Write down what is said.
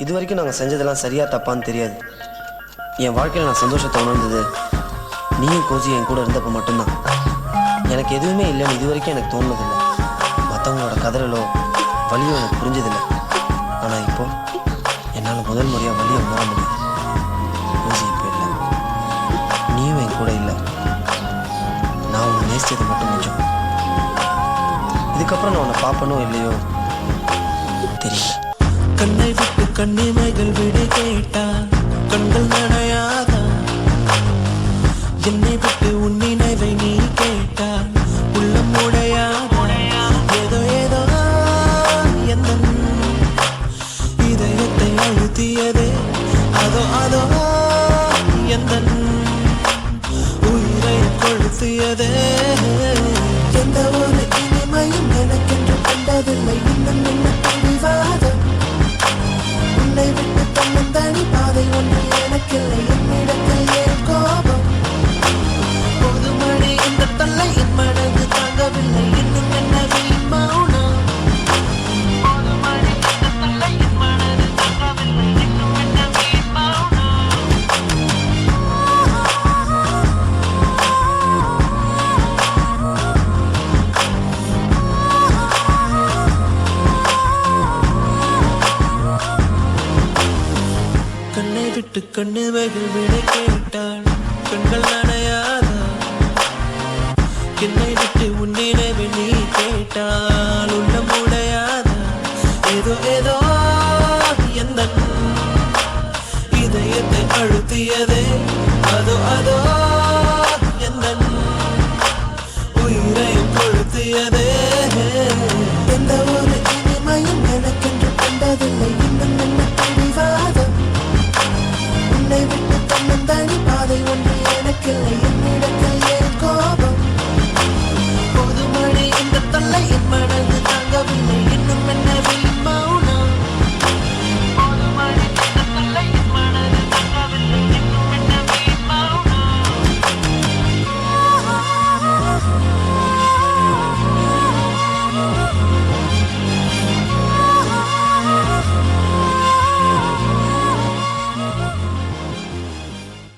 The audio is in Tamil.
இது வரைக்கும் நாங்கள் செஞ்சதெல்லாம் சரியா தப்பான்னு தெரியாது. என் வாழ்க்கையில் நான் சந்தோஷத்தை உணர்ந்தது நீயும் கோசி என் கூட இருந்தப்போ மட்டும்தான். எனக்கு எதுவுமே இல்லைன்னு இது வரைக்கும் எனக்கு தோணுனதில்லை. மற்றவங்களோட கதறலோ வலியோ எனக்கு புரிஞ்சதில்லை. ஆனால் இப்போ என்னால் முதல் முறையாக வலியை உணர முடியும். கோசி இப்போ இல்லை, நீயும் என் கூட இல்லை. நான் உன்னை நேசித்தது மட்டும் மிச்சம். இதுக்கப்புறம் நான் உன்னை பார்ப்பனோ இல்லையோ தெரியல. கண்ணை விட்டு கண்ணிமைகள் விடு கேட்டால் கண்கள் நனையாதா? என்னை விட்டு உன் நினைவை நீ கேட்டால் உள்ளம் உடையாதா? ஏதோ ஏதோ எந்த இதயத்தை அழுத்தியதே, அதோ அதோ எந்த உயிரை கொளுத்தியதே. எந்த ஒரு இனிமையும் எனக்கென்று கண்டதில்லை. இன்னும் என்ன பிடிவாதம்? உன்னை விட்டு தன்னந்தனி பாதை ஒன்று எனக்கில்லை. என்னிடத்தில் ஏன் கோபம்? பொதுமழை இந்த தொல்லை என் மனது தாங்கவில்லை. இன்னும் என்ன வீண் மௌனம்? பொதுமழை இந்த தொல்லை என் மனது தாங்கவில்லை. இன்னும் என்ன வீண் மௌனம்? கண்ணை விட்டு கண்ணிமைகள் விட கேட்டாள் கண்கள் நனையாதா? என்னை விட்டு உன் நினைவை நீ கேட்டால் உள்ளம் உடையாதா? ஏதோ ஏதோ எந்த இதயத்தை அழுத்தியதே, அதோ அதோ எந்த உயிரை கொளுத்தியதே.